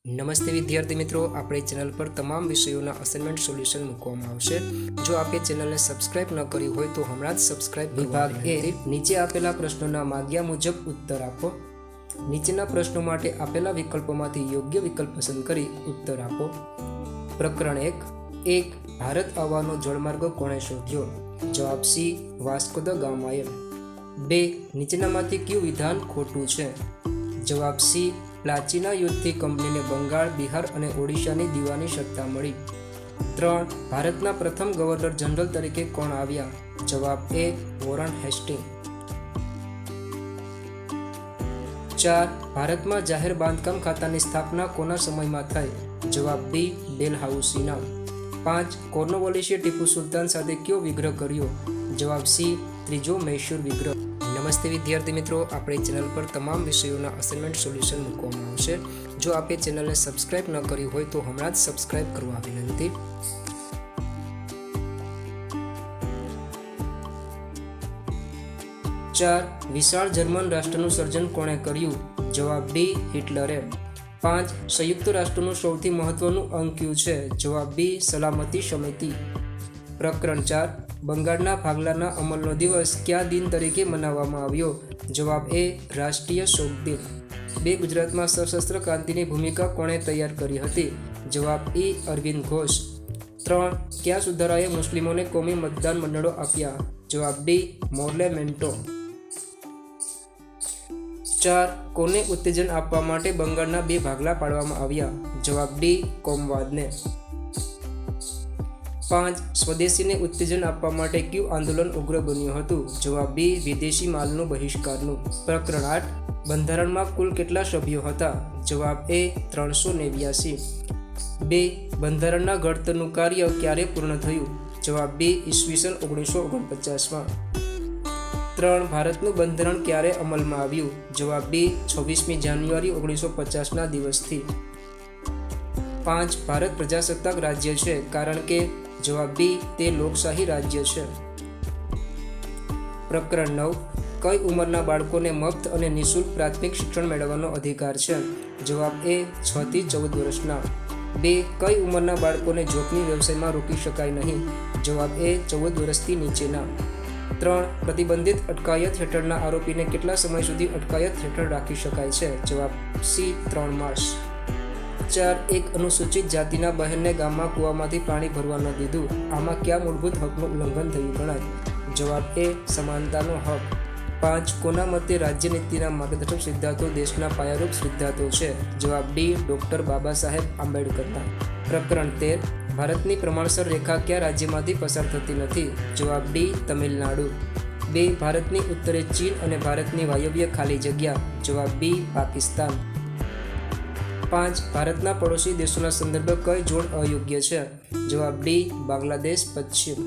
નમસ્તે વિદ્યાર્થી મિત્રો, આપણી ચેનલ પર તમામ વિષયોના અસાઇનમેન્ટ સોલ્યુશન મૂકવામાં આવશે. જો આપે ચેનલને સબસ્ક્રાઇબ ન કરી હોય તો હમણાં જ સબસ્ક્રાઇબ. વિભાગ એ, નીચે આપેલા પ્રશ્નોના માગ્યા મુજબ ઉત્તર આપો. નીચેના પ્રશ્નો માટે આપેલા વિકલ્પોમાંથી યોગ્ય વિકલ્પ પસંદ કરી ઉત્તર આપો. પ્રકરણ 1. ભારત આવવાનો જળમાર્ગ કોણે શોધ્યો? જવાબ સી, વાસ્કો દ ગામાએ. 2. નીચેનામાંથી કયું વિધાન ખોટું છે? જવાબ સી, પ્લાચીના યુદ્ધથી કંપનીને બંગાળ, બિહાર અને ઓડિશાની દીવાની સત્તા મળી. 3. ભારતના પ્રથમ ગવર્નર જનરલ તરીકે કોણ આવ્યા? જવાબ એ, વોરન હેસ્ટિંગ. 4. ભારતમાં જાહેર બાંધકામ ખાતાની સ્થાપના કોના સમયમાં થઈ? જવાબ બી, ડેલહાઉસીના. 5. કોર્નવોલિસે ટીપુ સુલતાન સાથે કયો વિગ્રહ કર્યો? જવાબ સી, ત્રીજો મૈસૂર વિગ્રહ. નમસ્તે વિદ્યાર્થી મિત્રો, આપણી ચેનલ પર તમામ વિષયોના અસાઇનમેન્ટ સોલ્યુશન મૂકવામાં આવશે. જો આપે ચેનલને સબસ્ક્રાઇબ ન કરી હોય તો હમણાં જ સબસ્ક્રાઇબ કરવા વિનંતી. ચાર. વિશાળ જર્મન રાષ્ટ્રનું સર્જન કોણે કર્યું? જવાબ બી, હિટલરે. 5. સંયુક્ત રાષ્ટ્રનું સૌથી મહત્વનું અંગ કયું છે? જવાબ બી, સલામતી સમિતિ. પ્રકરણ 4. બંગાળના ભાગલાના અમલનો દિવસ કયા દિન તરીકે મનાવવામાં આવ્યો? જવાબ એ, રાષ્ટ્રીય શોક દિન. 2. ગુજરાતમાં સશસ્ત્ર ક્રાંતિની ભૂમિકા કોણે તૈયાર કરી હતી? જવાબ ઈ, અરવિંદ ઘોષ. 3. કયા સુધારાએ મુસ્લિમોને કોમી મતદાન મંડળો આપ્યા? જવાબ ડી, મોર્લેમેન્ટો. 4. કોને ઉત્તેજન આપવા માટે બંગાળના 2 ભાગલા પાડવામાં આવ્યા? જવાબ ડી, કોમવાદને. 5. સ્વદેશીને ઉત્તેજન આપવા માટે કયું આંદોલન ઉગ્ર બન્યું હતું? જવાબ બી, વિદેશી માલનું બહિષ્કારનું. પ્રકરણ 8. બંધારણમાં કુલ કેટલા સભ્યો હતા? જવાબ એ, 389. 2. બંધારણના ઘડતરનું કાર્ય ક્યારે પૂર્ણ થયું? જવાબ બી, ઈસવીસન 1949માં. 3. ભારતનું બંધારણ ક્યારે અમલમાં આવ્યું? જવાબ બી, 26મી જાન્યુઆરી 1950ના દિવસથી. 5. ભારત પ્રજાસત્તાક રાજ્ય છે કારણ કે? જવાબ બી, તે લોકશાહી રાજ્ય છે. પ્રકરણ 9. કઈ ઉંમરના બાળકોને મફત અને નિઃશુલ્ક પ્રાથમિક શિક્ષણ મેળવવાનો અધિકાર છે? જવાબ એ, 6 થી 14 વર્ષના. 2. કઈ ઉંમરના બાળકોને જોખમી વ્યવસાયમાં રોકી શકાય નહીં? જવાબ એ, 14 વર્ષથી નીચેના. 3. પ્રતિબંધિત અટકાયત હેઠળના આરોપીને કેટલા સમય સુધી અટકાયત હેઠળ રાખી શકાય છે? જવાબ સી, 3 માસ. 4. એક અનુસૂચિત જાતિના બહેનને ગામમાં કૂવામાંથી પાણી ભરવા ન દીધું. આમાં કયા મૂળભૂત હકનું ઉલ્લંઘન થયું ગણાય? જવાબ એ, સમાનતાનો હક. 5. કોના મતે રાજ્યનીતિના માર્ગદર્શક સિદ્ધાંતો દેશના પાયારૂપ સિદ્ધાંતો છે? જવાબ ડી, ડોક્ટર બાબા સાહેબ આંબેડકરના. પ્રકરણ 13. ભારતની પ્રમાણસર રેખા કયા રાજ્યમાંથી પસાર થતી નથી? જવાબ ડી, તમિલનાડુ. 2. ભારતની ઉત્તરે ચીન અને ભારતની વાયવ્ય ખાલી જગ્યા? જવાબ બી, પાકિસ્તાન. 5. ભારતના પડોશી દેશોના સંદર્ભે કઈ જોડ અયોગ્ય છે? જવાબ ડી, બાંગ્લાદેશ પશ્ચિમ.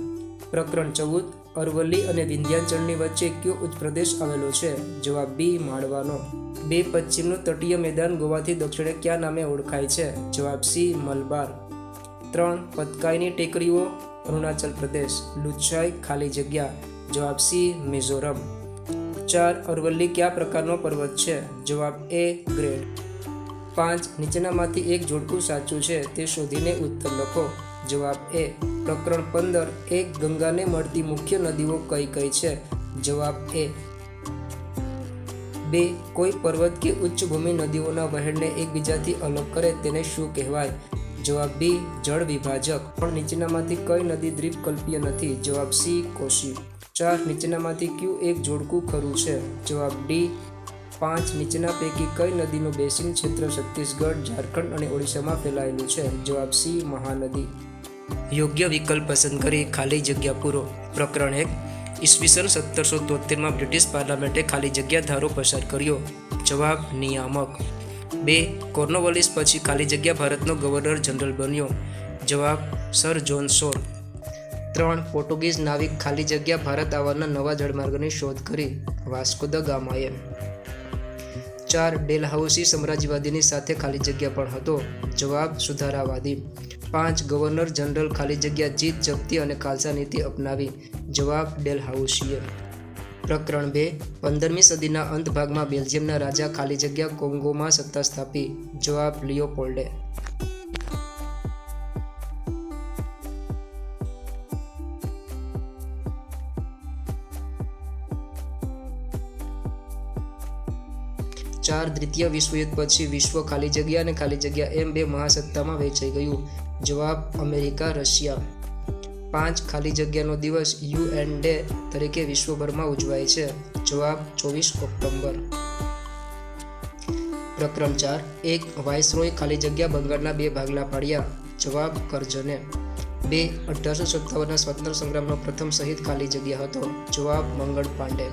પ્રકરણ 14. અરવલ્લી અને વિંધ્યાચલની વચ્ચે કયો ઉચ્ચ પ્રદેશ આવેલો છે? જવાબ બી, માળવાનો. 2. પશ્ચિમનું તટીય મેદાન ગોવાથી દક્ષિણે કયા નામે ઓળખાય છે? જવાબ સી, મલબાર. 3. પતકાઈની ટેકરીઓ? અરુણાચલ પ્રદેશ. લુચ્છાઈ ખાલી જગ્યા? જવાબ સી, મિઝોરમ. 4. અરવલ્લી કયા પ્રકારનો પર્વત છે? જવાબ એ, ગ્રેડ. 5. નીચેનામાંથી એક જોડકું સાચું છે તે શોધીને ઉત્તર લખો. જવાબ એ. પ્રકરણ 15. એક ગંગાને મળતી મુખ્ય નદીઓ કઈ કઈ છે? જવાબ એ. 2. કોઈ પર્વત કે ઉચ્ચભૂમિ નદીઓના વહેણને એકબીજાથી અલગ કરે તેને શું કહેવાય? જવાબ બી, જળ વિભાજક. પણ નીચેનામાંથી કઈ નદી દ્વીપકલ્પીય નથી? જવાબ સી, કોશી. 4. નીચેનામાંથી કયું એક જોડકું ખરું છે? જવાબ ડી. 5. નીચેના પૈકી કઈ નદીનું બેસિન ક્ષેત્ર છત્તીસગઢ, ઝારખંડ અને ઓડિશામાં ફેલાયેલું છે? જવાબ સી, મહાનદી. યોગ્ય વિકલ્પ પસંદ કરી ખાલી જગ્યા પૂરો. પ્રકરણ 1. ઈસવીસન 1773માં બ્રિટિશ પાર્લામેન્ટે ખાલી જગ્યા ધારો પસાર કર્યો? જવાબ, નિયામક. 2. કોર્નવોલિસ પછી ખાલી જગ્યા ભારતનો ગવર્નર જનરલ બન્યો? જવાબ, સર જોન શોર. 3. પોર્ટુગીઝ નાવિક ખાલી જગ્યા ભારત આવવાના નવા જળમાર્ગની શોધ કરી? Vasco da ગામાએ. 4. ડેલહાઉસી સામ્રાજ્યવાદીની સાથે ખાલી જગ્યા પણ હતો? જવાબ, સુધારાવાદી. 5. ગવર્નર જનરલ ખાલી જગ્યા જીત જપ્તી અને ખાલસા નીતિ અપનાવી? જવાબ, ડેલહાઉસીએ. પ્રકરણ 2 15મી સદીના અંત ભાગમાં બેલ્જિયમના રાજા ખાલી જગ્યા કોંગોમાં સત્તા સ્થાપી. જવાબ લિયોપોલ્ડે. ચાર દ્વિતીય વિશ્વયુદ્ધ પછી વિશ્વ ખાલી જગ્યા અને ખાલી જગ્યા એમ બે મહાસત્તામાં વહેંચાઈ ગયું. જવાબ અમેરિકા, રશિયા. 5 ખાલી જગ્યાનો દિવસ UN ડે તરીકે વિશ્વભરમાં ઉજવાય છે. જવાબ 24 ઓક્ટોબર. પ્રકરણ 4 એક વાઇસરોય ખાલી જગ્યા બંગાળના 2 ભાગલા પાડ્યા. જવાબ કરજને. 2 1857ના સ્વાતંત્ર્ય સંગ્રામનો પ્રથમ શહીદ ખાલી જગ્યા હતો. જવાબ મંગળ પાંડે.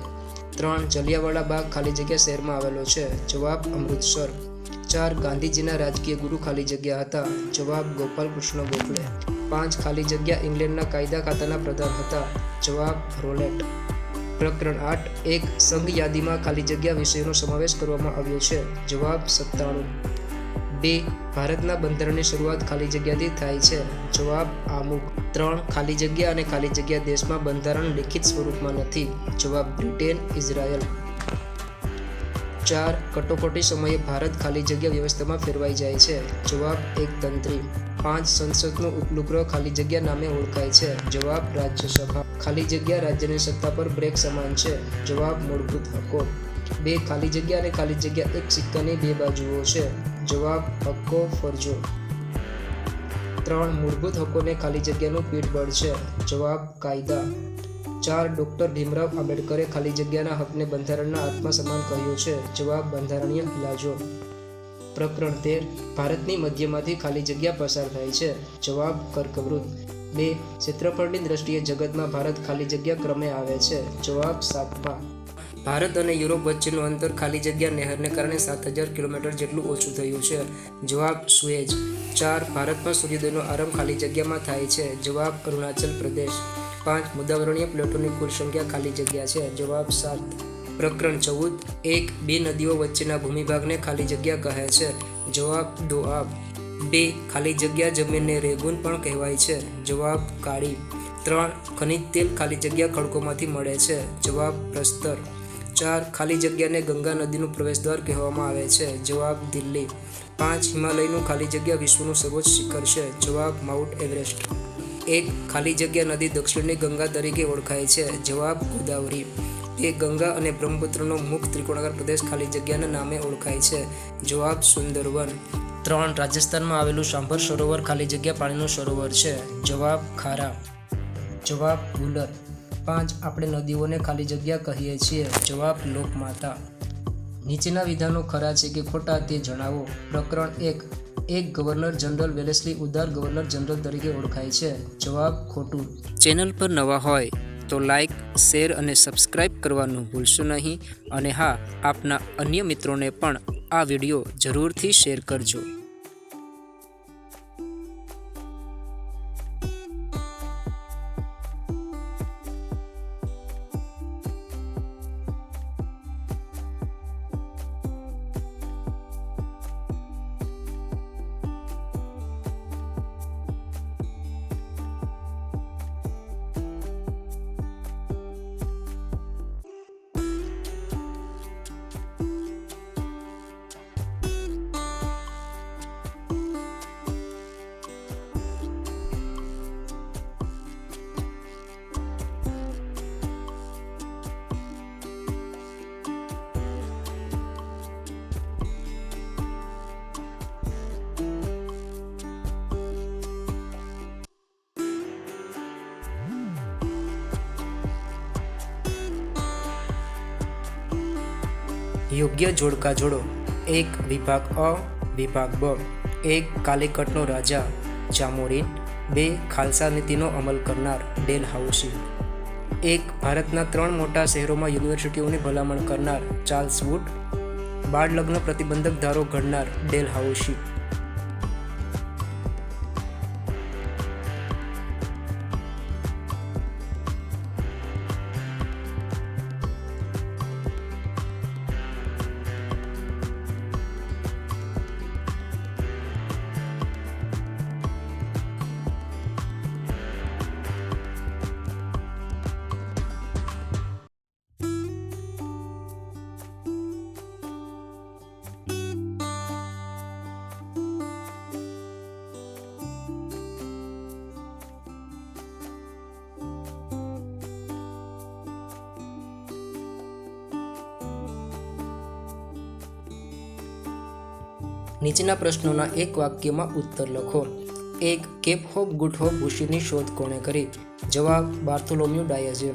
3 જલિયાવાલા બાગ ખાલી જગ્યા શહેરમાં આવેલો છે. જવાબ અમૃતસર. 4 ગાંધીજીના રાજકીય ગુરુ ખાલી જગ્યા હતા. જવાબ ગોપાલ કૃષ્ણ ગોખલે. 5 ખાલી જગ્યા ઇંગ્લેન્ડના કાયદા ખાતાના પ્રધાન હતા. જવાબ રોલેટ. પ્રકરણ 8 એક સંઘ યાદીમાં ખાલી જગ્યા વિષયોનો સમાવેશ કરવામાં આવ્યો છે. જવાબ 97. 2 ભારતના બંધારણની શરૂઆત ખાલી જગ્યાથી થાય છે. જવાબ આમુખ. 3 ખાલી જગ્યા અને ખાલી જગ્યા દેશમાં બંધારણ લિખિત સ્વરૂપમાં નથી. જવાબ બ્રિટેન, ઇઝરાયલ. 4 કટોકટી સમયે ભારત ખાલી જગ્યા વ્યવસ્થામાં ફેરવાઈ જાય છે. જવાબ એકતંત્રી. 5 સંસદનું ઉપલું ગૃહ ખાલી જગ્યા નામે ઓળખાય છે. જવાબ રાજ્યસભા. ખાલી જગ્યા રાજ્યની સત્તા પર બ્રેક સમાન છે. જવાબ મૂળભૂત હક્કો. 2 ખાલી જગ્યા અને ખાલી જગ્યા એક સિક્કાની 2 બાજુઓ છે. જવાબ હક્કો, ફરજો. 3 મૂળભૂત હક્કોને ખાલી જગ્યાનું પીઠબળ છે. જવાબ કાયદા. 4 ડોક્ટર ભીમરાવ આંબેડકરે ખાલી જગ્યાના હકને બંધારણના આત્મા સમાન કહ્યું છે. જવાબ બંધારણીય ઇલાજો. પ્રકરણ 13 ભારતની મધ્યમાંથી ખાલી જગ્યા પસાર થાય છે. જવાબ કર્કવૃત. 2 ક્ષેત્રફળની દ્રષ્ટિએ જગતમાં ભારત ખાલી જગ્યા ક્રમે આવે છે. જવાબ 7મા. ભારત અને યુરોપ વચ્ચેનું અંતર ખાલી જગ્યા નહેરને કારણે 7000 કિલોમીટર જેટલું ઓછું થયું છે. જવાબ સુએજ. 4 ભારતમાં સૂર્યોદયનો આરંભ ખાલી જગ્યામાં થાય છે. જવાબ અરુણાચલ પ્રદેશ. 5 મુદાવરણીય પ્લેટોની કુલ સંખ્યા ખાલી જગ્યા છે. જવાબ 7. પ્રકરણ 14 એક 2 નદીઓ વચ્ચેના ભૂમિભાગને ખાલી જગ્યા કહે છે. જવાબ દોઆબ. 2 ખાલી જગ્યા જમીનને રેગુન પણ કહેવાય છે. જવાબ કાળી. 3 ખનિજ તેલ ખાલી જગ્યા ખડકોમાંથી મળે છે. જવાબ પ્રસ્તર. 4 ખાલી જગ્યાને ગંગા નદીનું પ્રવેશદ્વાર કહેવામાં આવે છે. જવાબ દિલ્હી. 5 હિમાલયનું ખાલી જગ્યા વિશ્વનું સર્વોચ્ચ શિખર છે. જવાબ માઉન્ટ એવરેસ્ટ. 1 ખાલી જગ્યા નદી દક્ષિણની ગંગા તરીકે ઓળખાય છે. જવાબ ગોદાવરી. 2 ગંગા અને બ્રહ્મપુત્રનો મુખ્ય ત્રિકોણાકાર પ્રદેશ ખાલી જગ્યાના નામે ઓળખાય છે. જવાબ સુંદરવન. 3 રાજસ્થાનમાં આવેલું સાંભર સરોવર ખાલી જગ્યા પાણીનું સરોવર છે. જવાબ ખારા. જવાબ બુલર. 5 આપણે નદીઓને ખાલી જગ્યા કહીએ છીએ. જવાબ લોકમાતા. નીચેના વિધાનો ખરા છે કે ખોટા તે જણાવો. પ્રકરણ 1 એક ગવર્નર જનરલ વેલેસ્લી ઉદાર ગવર્નર જનરલ તરીકે ઓળખાય છે. જવાબ ખોટું. ચેનલ પર નવા હોય તો લાઈક, શેર અને સબસ્ક્રાઇબ કરવાનું ભૂલશો નહીં. અને હા, આપના અન્ય મિત્રોને પણ આ વિડીયો જરૂરથી શેર કરજો. યોગ્ય જોડકા જોડો. 1 વિભાગ અ, વિભાગ બ. 1 કાલિકટનો રાજા જામોરિન. 2 ખાલસા નીતિનો અમલ કરનાર ડેલહાઉસી. 1 ભારતના 3 મોટા શહેરોમાં યુનિવર્સિટીઓની ભલામણ કરનાર ચાર્લ્સ વુડ. બાળ લગ્ન પ્રતિબંધક ધારો ઘડનાર ડેલહાઉસી. નીચેના પ્રશ્નોના એક વાક્યમાં ઉત્તર લખો. 1. કેપ હોપ ગુડ હોપ ભૂશીની શોધ કોણે કરી? જવાબ બાર્થોલોમ્યુ ડાયઝે.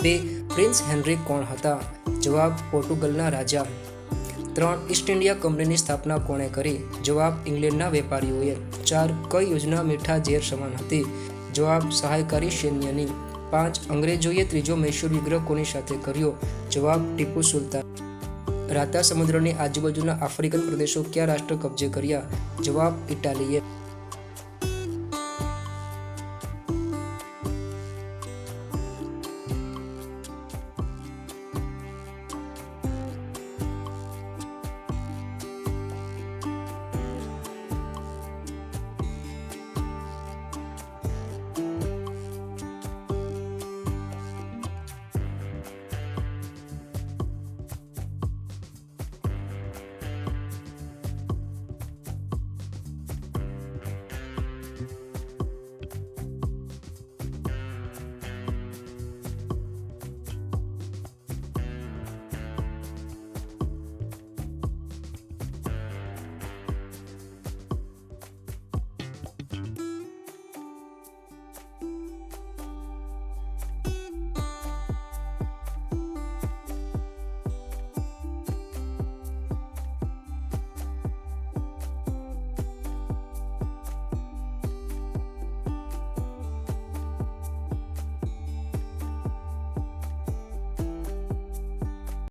2. પ્રિન્સ હેનરી કોણ હતા? જવાબ પોર્ટુગલના રાજા. 3. ઈસ્ટ ઇન્ડિયા કંપનીની સ્થાપના કોણે કરી? જવાબ ઇંગ્લેન્ડના વેપારીઓએ. 4. કઈ યોજના મીઠા ઝેર સમાન હતી? જવાબ સહાયકારી સૈન્યની. 5. અંગ્રેજોએ ત્રીજો મૈસૂર વિગ્રહ કોની સાથે કર્યો? જવાબ ટીપુ સુલતાન. રાતા સમુદ્રની આજુબાજુના આફ્રિકન પ્રદેશો કયા રાષ્ટ્ર કબજે કર્યા? જવાબ ઇટાલીએ.